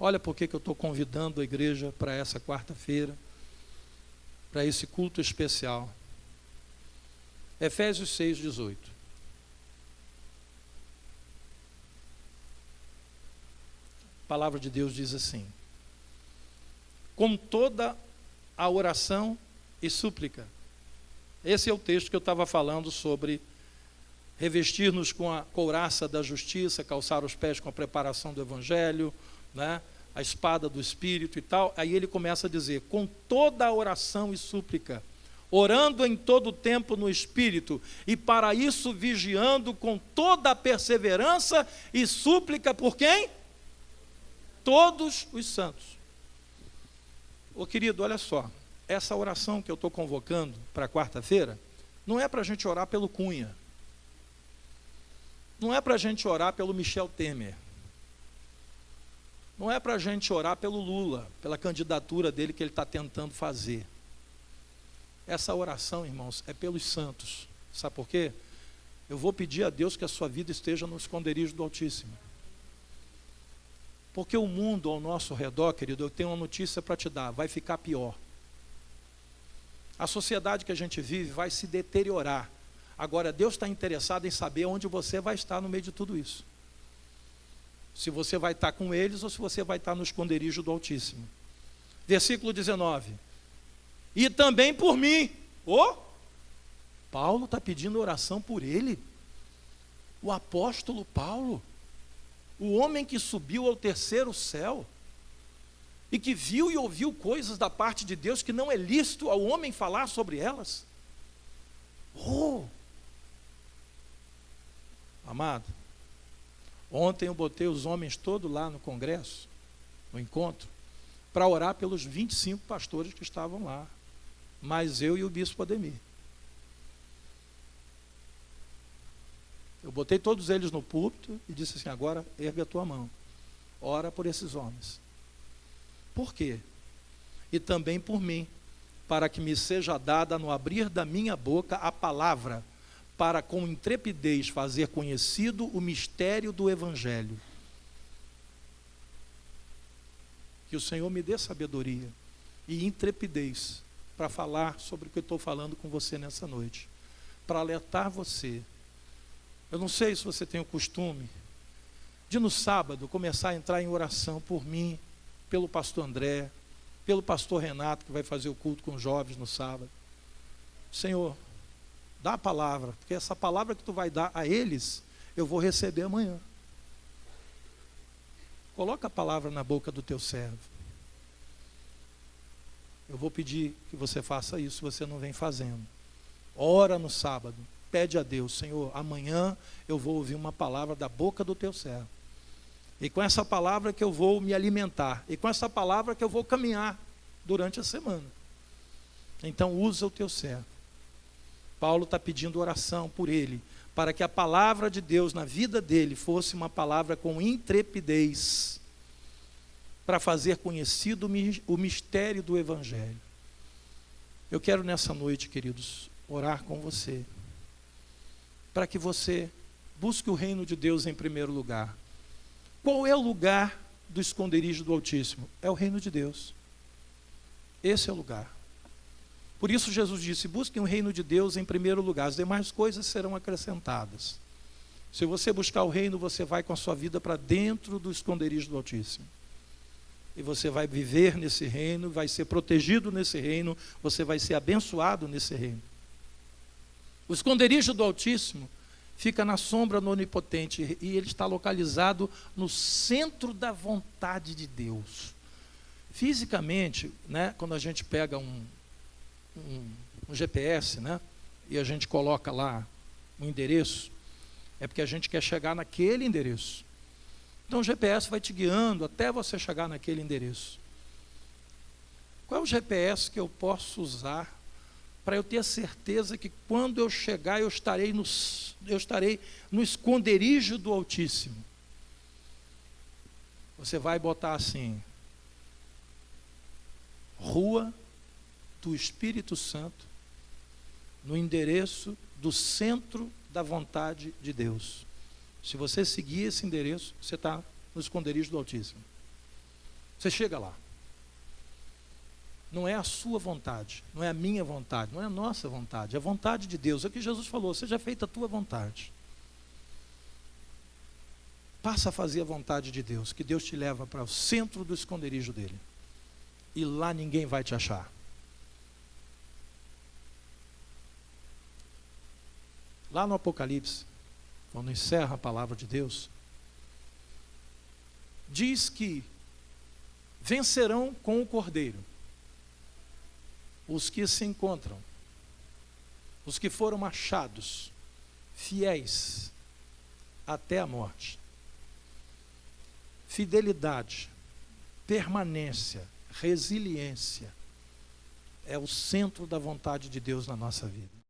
Olha por que eu estou convidando a igreja para essa quarta-feira, para esse culto especial. Efésios 6, 18. A palavra de Deus diz assim: com toda a oração e súplica. Esse é o texto que eu estava falando sobre revestir-nos com a couraça da justiça, calçar os pés com a preparação do evangelho, né? A espada do Espírito e tal. Aí ele começa a dizer, com toda a oração e súplica, orando em todo o tempo no Espírito, e para isso vigiando com toda a perseverança e súplica por quem? Todos os santos. Ô querido, olha só, essa oração que eu estou convocando para quarta-feira, não é para a gente orar pelo Cunha, não é para a gente orar pelo Michel Temer, não é para a gente orar pelo Lula, pela candidatura dele que ele está tentando fazer. Essa oração, irmãos, é pelos santos. Sabe por quê? Eu vou pedir a Deus que a sua vida esteja no esconderijo do Altíssimo. Porque o mundo ao nosso redor, querido, eu tenho uma notícia para te dar, vai ficar pior. A sociedade que a gente vive vai se deteriorar. Agora, Deus está interessado em saber onde você vai estar no meio de tudo isso. Se você vai estar com eles ou se você vai estar no esconderijo do Altíssimo. Versículo 19. E também por mim. Paulo está pedindo oração por ele. O apóstolo Paulo. O homem que subiu ao terceiro céu. E que viu e ouviu coisas da parte de Deus que não é lícito ao homem falar sobre elas. Amado, ontem eu botei os homens todos lá no congresso, no encontro, para orar pelos 25 pastores que estavam lá, mais eu e o bispo Ademir. Eu botei todos eles no púlpito e disse assim, agora ergue a tua mão, ora por esses homens. Por quê? E também por mim, para que me seja dada no abrir da minha boca a palavra, para com intrepidez fazer conhecido o mistério do Evangelho. Que o Senhor me dê sabedoria e intrepidez para falar sobre o que eu estou falando com você nessa noite, para alertar você. Eu não sei se você tem o costume de no sábado começar a entrar em oração por mim, pelo pastor André, pelo pastor Renato, que vai fazer o culto com os jovens no sábado. Senhor, dá a palavra, porque essa palavra que tu vai dar a eles, eu vou receber amanhã. Coloca a palavra na boca do teu servo. Eu vou pedir que você faça isso, se você não vem fazendo. Ora no sábado, pede a Deus, Senhor, amanhã eu vou ouvir uma palavra da boca do teu servo. E com essa palavra que eu vou me alimentar. E com essa palavra que eu vou caminhar durante a semana. Então usa o teu servo. Paulo está pedindo oração por ele, para que a palavra de Deus na vida dele fosse uma palavra com intrepidez, para fazer conhecido o mistério do Evangelho. Eu quero nessa noite, queridos, orar com você, para que você busque o reino de Deus em primeiro lugar. Qual é o lugar do esconderijo do Altíssimo? É o reino de Deus. Esse é o lugar. Por isso Jesus disse, busquem o reino de Deus em primeiro lugar, as demais coisas serão acrescentadas. Se você buscar o reino, você vai com a sua vida para dentro do esconderijo do Altíssimo. E você vai viver nesse reino, vai ser protegido nesse reino, você vai ser abençoado nesse reino. O esconderijo do Altíssimo fica na sombra do Onipotente, e ele está localizado no centro da vontade de Deus. Fisicamente, né, quando a gente pega um GPS, né, e a gente coloca lá um endereço, é porque a gente quer chegar naquele endereço. Então o GPS vai te guiando até você chegar naquele endereço. Qual é o GPS que eu posso usar para eu ter a certeza que quando eu chegar eu estarei no esconderijo do Altíssimo? Você vai botar assim, Rua do Espírito Santo, no endereço do centro da vontade de Deus. Se você seguir esse endereço, você está no esconderijo do Altíssimo. Você chega lá. Não é a sua vontade, não é a minha vontade, não é a nossa vontade, é a vontade de Deus. É o que Jesus falou, seja feita a tua vontade. Passa a fazer a vontade de Deus, que Deus te leva para o centro do esconderijo dele. E lá ninguém vai te achar. Lá no Apocalipse, quando encerra a palavra de Deus, diz que vencerão com o Cordeiro os que se encontram, os que foram achados fiéis até a morte. Fidelidade, permanência, resiliência é o centro da vontade de Deus na nossa vida.